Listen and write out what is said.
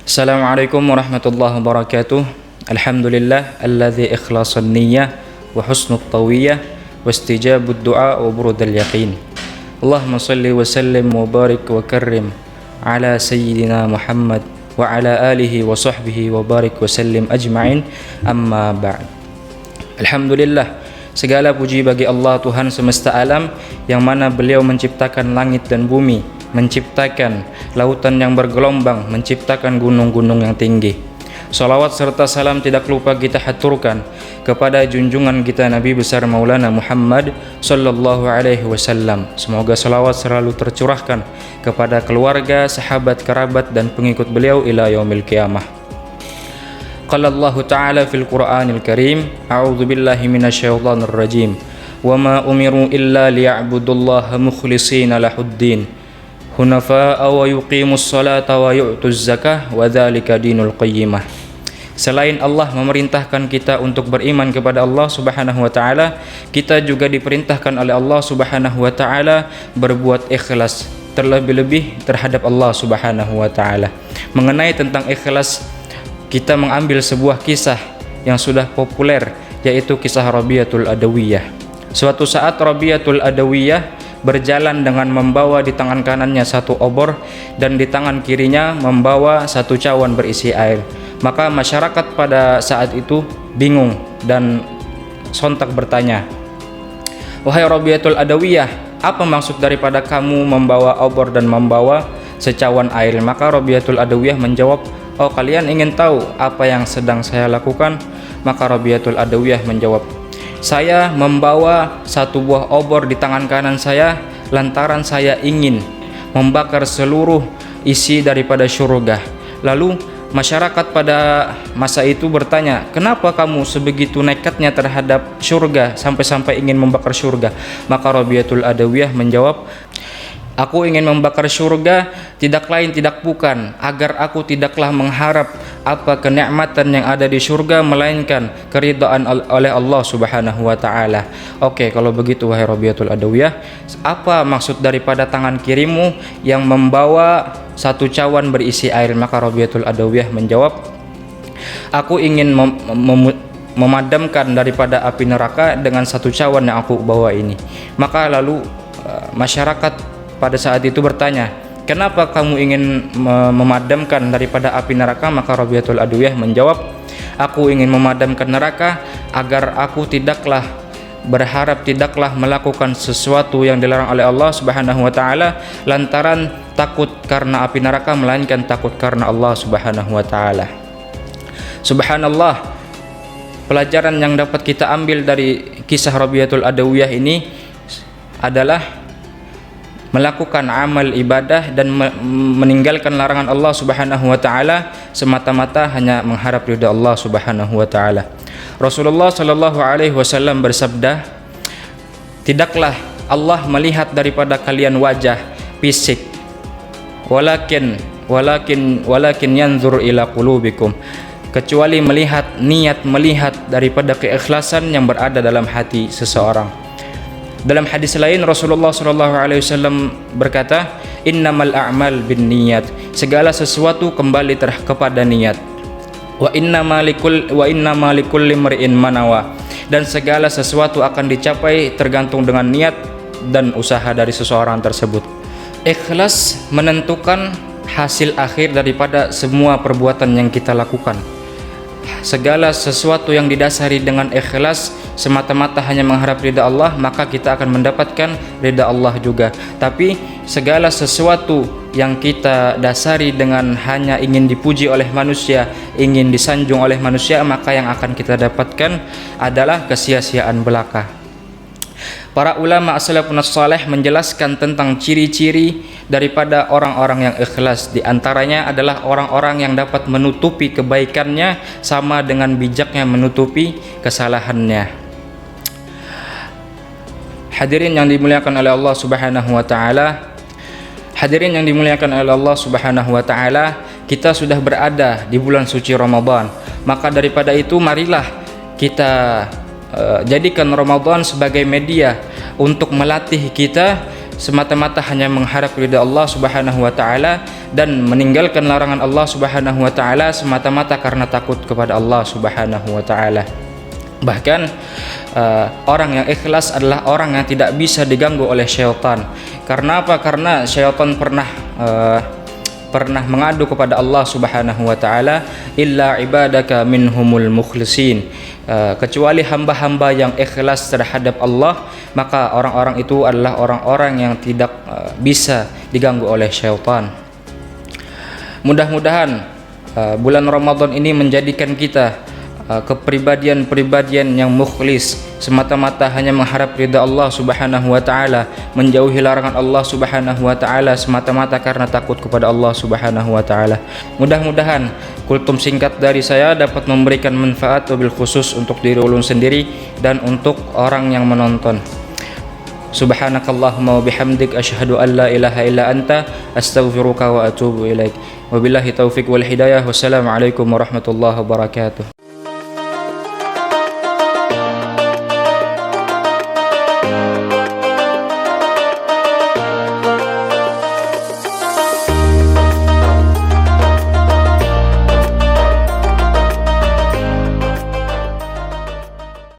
Assalamualaikum warahmatullahi wabarakatuh. Alhamdulillah alladzi ikhlasan niyyah wa husnut tawiyah wa istijabud du'a wa burudal yaqin. Allahumma salli wa sallim wa barik wa karrim ala sayyidina Muhammad wa ala alihi wa sahbihi wa barik wa sallim ajma'in, amma ba'd. Alhamdulillah, segala puji bagi Allah Tuhan semesta alam, yang mana beliau menciptakan langit dan bumi, menciptakan lautan yang bergelombang, menciptakan gunung-gunung yang tinggi. Salawat serta salam tidak lupa kita haturkan kepada junjungan kita Nabi besar Maulana Muhammad sallallahu alaihi wasallam. Semoga salawat selalu tercurahkan kepada keluarga, sahabat, kerabat dan pengikut beliau ila yaumil qiyamah. Qala Allah Ta'ala fil Qur'anil Karim, a'udzu billahi minasyaitonir rajim. Wa ma umiru illa liya'budullaha mukhlishina lahuddin hunafa'a wa yuqimus salata wa yu'tuz zakah wa dzalika dinul qayyimah. Selain Allah memerintahkan kita untuk beriman kepada Allah Subhanahu wa taala, kita juga diperintahkan oleh Allah Subhanahu wa taala berbuat ikhlas, terlebih-lebih terhadap Allah Subhanahu wa taala. Mengenai tentang ikhlas, kita mengambil sebuah kisah yang sudah populer, yaitu kisah Rabi'atul Adawiyah. Suatu saat Rabi'atul Adawiyah berjalan dengan membawa di tangan kanannya satu obor dan di tangan kirinya membawa satu cawan berisi air. Maka masyarakat pada saat itu bingung dan sontak bertanya, "Wahai Rabi'atul Adawiyah, apa maksud daripada kamu membawa obor dan membawa secawan air?" Maka Rabi'atul Adawiyah menjawab, "Oh, kalian ingin tahu apa yang sedang saya lakukan?" Maka Rabi'atul Adawiyah menjawab, "Saya membawa satu buah obor di tangan kanan saya lantaran saya ingin membakar seluruh isi daripada syurga." Lalu masyarakat pada masa itu bertanya, "Kenapa kamu sebegitu nekatnya terhadap syurga sampai-sampai ingin membakar syurga?" Maka Rabi'atul Adawiyah menjawab, "Aku ingin membakar syurga tidak lain tidak bukan agar aku tidaklah mengharap apa kenikmatan yang ada di syurga, melainkan keridhaan oleh Allah Subhanahu wa taala." Oke, kalau begitu wahai Rabi'atul Adawiyah, apa maksud daripada tangan kirimu yang membawa satu cawan berisi air? Maka Rabi'atul Adawiyah menjawab, "Aku ingin memadamkan daripada api neraka dengan satu cawan yang aku bawa ini." Maka lalu masyarakat pada saat itu bertanya, "Kenapa kamu ingin memadamkan daripada api neraka?" Maka Rabi'atul Adawiyah menjawab, "Aku ingin memadamkan neraka agar aku tidaklah berharap, tidaklah melakukan sesuatu yang dilarang oleh Allah Subhanahu wa taala lantaran takut karena api neraka, melainkan takut karena Allah Subhanahu wa taala." Subhanallah, pelajaran yang dapat kita ambil dari kisah Rabi'atul Adawiyah ini adalah melakukan amal ibadah dan meninggalkan larangan Allah Subhanahu wa taala semata-mata hanya mengharap ridha Allah Subhanahu wa taala. Rasulullah sallallahu alaihi wasallam bersabda, "Tidaklah Allah melihat daripada kalian wajah fisik, walakin yanzur ila qulubikum, kecuali melihat niat, melihat daripada keikhlasan yang berada dalam hati seseorang." Dalam hadis lain Rasulullah SAW berkata, "Innamal a'mal bin niyat." Segala sesuatu kembali kepada niat. Wa innama likulli imri'in manawa. Dan segala sesuatu akan dicapai tergantung dengan niat dan usaha dari seseorang tersebut. Ikhlas menentukan hasil akhir daripada semua perbuatan yang kita lakukan. Segala sesuatu yang didasari dengan ikhlas semata-mata hanya mengharap ridha Allah, maka kita akan mendapatkan ridha Allah juga. Tapi segala sesuatu yang kita dasari dengan hanya ingin dipuji oleh manusia, ingin disanjung oleh manusia, maka yang akan kita dapatkan adalah kesia-siaan belaka. Para ulama as-salafun as-salih menjelaskan tentang ciri-ciri daripada orang-orang yang ikhlas. Di antaranya adalah orang-orang yang dapat menutupi kebaikannya sama dengan bijaknya menutupi kesalahannya. Hadirin yang dimuliakan oleh Allah Subhanahu wa taala, hadirin yang dimuliakan oleh Allah Subhanahu wa taala, kita sudah berada di bulan suci Ramadan. Maka daripada itu marilah kita jadikan Ramadan sebagai media untuk melatih kita semata-mata hanya mengharap ridha Allah Subhanahu wa taala dan meninggalkan larangan Allah Subhanahu wa taala semata-mata karena takut kepada Allah Subhanahu wa taala. Bahkan orang yang ikhlas adalah orang yang tidak bisa diganggu oleh syaitan. Karena apa? Karena syaitan pernah mengadu kepada Allah Subhanahu wa taala, illa ibadaka minhumul mukhlisin, kecuali hamba-hamba yang ikhlas terhadap Allah, maka orang-orang itu adalah orang-orang yang tidak bisa diganggu oleh syaitan. Mudah-mudahan bulan Ramadan ini menjadikan kita kepribadian-pribadian yang mukhlis, semata-mata hanya mengharap ridha Allah Subhanahu wa taala, menjauhi larangan Allah Subhanahu wa taala semata-mata karena takut kepada Allah Subhanahu wa taala. Mudah-mudahan kultum singkat dari saya dapat memberikan manfaat wabil khusus untuk diri ulun sendiri dan untuk orang yang menonton. Subhanakallahumma wa bihamdik asyhadu an la ilaha illa anta astaghfiruka wa atubu ilaik. Wabillahi taufik wal hidayah. Wassalamualaikum warahmatullahi wabarakatuh.